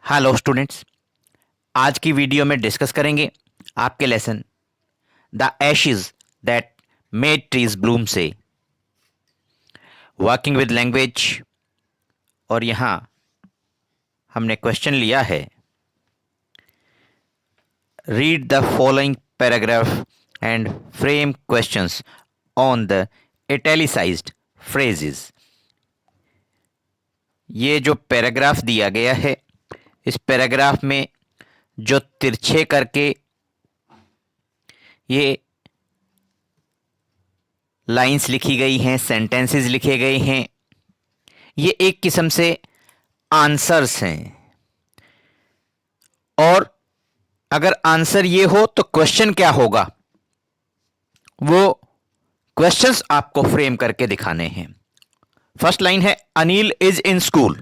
Hello students. आज की video में डिस्कस करेंगे आपके lesson the Ashes that made trees Bloom से वर्किंग विद लैंग्वेज। और यहाँ हमने क्वेश्चन लिया है, read the following paragraph and frame questions on the italicised phrases. ये जो पैराग्राफ दिया गया है, इस पैराग्राफ में जो तिरछे करके ये लाइंस लिखी गई हैं, सेंटेंसेस लिखे गए हैं, ये एक किस्म से आंसर्स हैं। और अगर आंसर ये हो तो क्वेश्चन क्या होगा, वो क्वेश्चंस आपको फ्रेम करके दिखाने हैं। फर्स्ट लाइन है Anil is in school.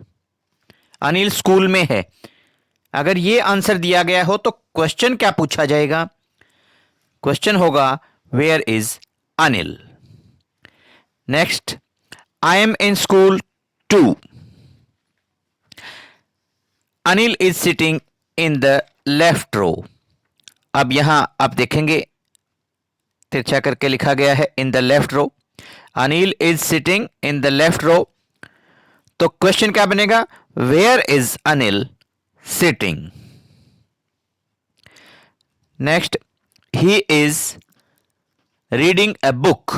Anil school में है। अगर ये आंसर दिया गया हो तो क्वेश्चन क्या पूछा जाएगा? क्वेश्चन होगा where is Anil. Next, I am in school too. Anil is sitting in the left row. अब यहां आप देखेंगे तिरछा करके लिखा गया है in the left row. Anil is sitting in the left row, तो क्वेश्चन क्या बनेगा? Where is Anil sitting. Next, he is reading a book.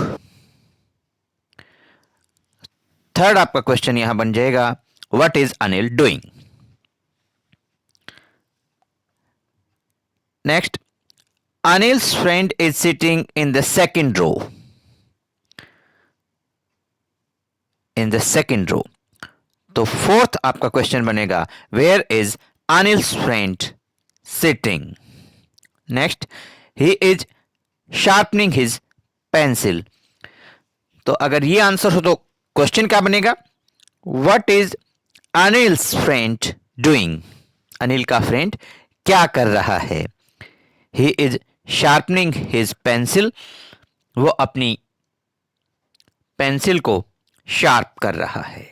Third आपका क्वेश्चन यहां बन जाएगा what is Anil doing. Next, Anil's friend is sitting in the second row. In the second row. तो fourth आपका question बनेगा where is Anil's friend sitting. Next, he is sharpening his pencil. तो अगर ये आंसर हो तो क्वेश्चन क्या बनेगा? What is Anil's friend doing. Anil का फ्रेंड क्या कर रहा है? He is sharpening his pencil. वो अपनी पेंसिल को शार्प कर रहा है।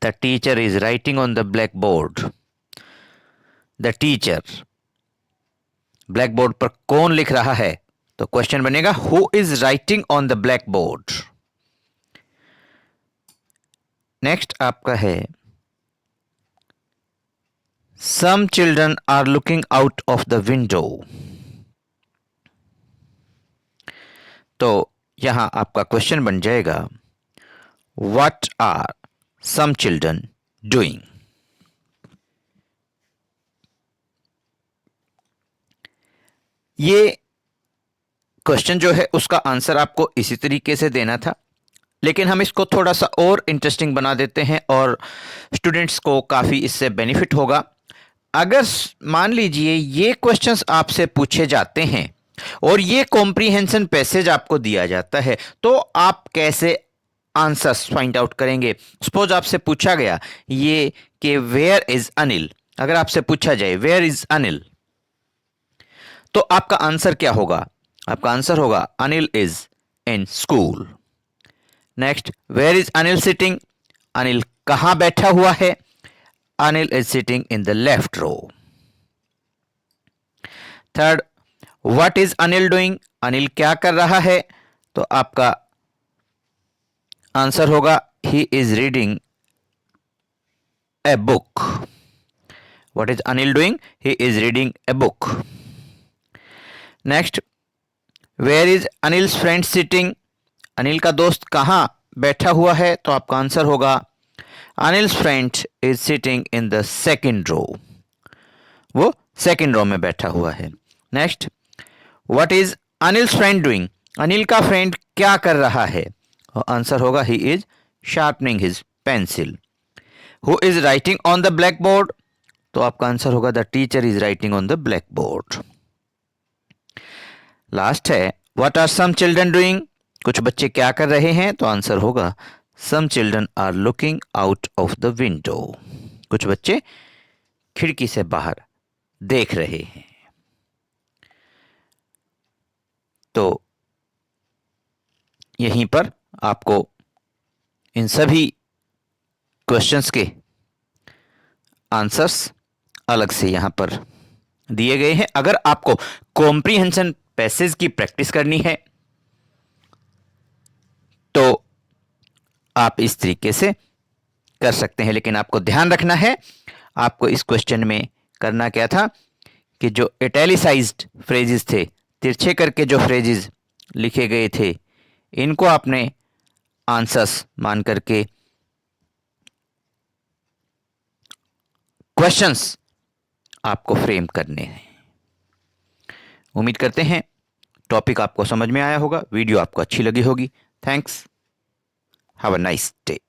The teacher is writing on the black board. The teacher, black board पर कौन लिख रहा है? तो क्वेश्चन बनेगा who is writing on the black board. Next आपका है some children are looking out of the window. तो यहां आपका क्वेश्चन बन जाएगा what are some children doing. ये क्वेश्चन जो है उसका आंसर आपको इसी तरीके से देना था, लेकिन हम इसको थोड़ा सा और इंटरेस्टिंग बना देते हैं और स्टूडेंट्स को काफ़ी इससे बेनिफिट होगा। अगर मान लीजिए ये क्वेश्चंस आपसे पूछे जाते हैं और ये कॉम्प्रीहेंशन पैसेज आपको दिया जाता है, तो आप कैसे आंसर्स फाइंड आउट करेंगे? सपोज आपसे पूछा गया ये कि वेयर इज अनिल। अगर आपसे पूछा जाए वेयर इज अनिल, तो आपका आंसर क्या होगा? आपका आंसर होगा Anil is in school. Next, where is Anil sitting. Anil कहां बैठा हुआ है? Anil is sitting in the left row. Third, what is Anil doing. Anil क्या कर रहा है? तो आपका आंसर होगा he is reading a book. What is Anil doing? He is reading a book. Next, where is Anil's friend sitting. Anil का दोस्त कहां बैठा हुआ है? तो आपका आंसर होगा Anil's friend is sitting in the second row. वो सेकेंड रो में बैठा हुआ है। Next, what is Anil's friend doing. Anil का फ्रेंड क्या कर रहा है? और आंसर होगा he is sharpening his pencil. Who is writing on the black board. तो आपका आंसर होगा the teacher is writing on the black board. Last है what are some children doing. कुछ बच्चे क्या कर रहे हैं? तो आंसर होगा some children are looking out of the window. कुछ बच्चे खिड़की से बाहर देख रहे हैं। तो यहीं पर आपको इन सभी क्वेश्चंस के आंसर्स अलग से यहाँ पर दिए गए हैं। अगर आपको कॉम्प्रीहेंशन पैसेज की प्रैक्टिस करनी है तो आप इस तरीके से कर सकते हैं, लेकिन आपको ध्यान रखना है, आपको इस क्वेश्चन में करना क्या था कि जो इटैलिसाइज्ड फ्रेजेस थे, तिरछे करके जो फ्रेजेस लिखे गए थे, इनको आपने आंसर्स मान करके क्वेश्चंस आपको फ्रेम करने हैं। उम्मीद करते हैं टॉपिक आपको समझ में आया होगा, वीडियो आपको अच्छी लगी होगी। Thanks, have a nice day.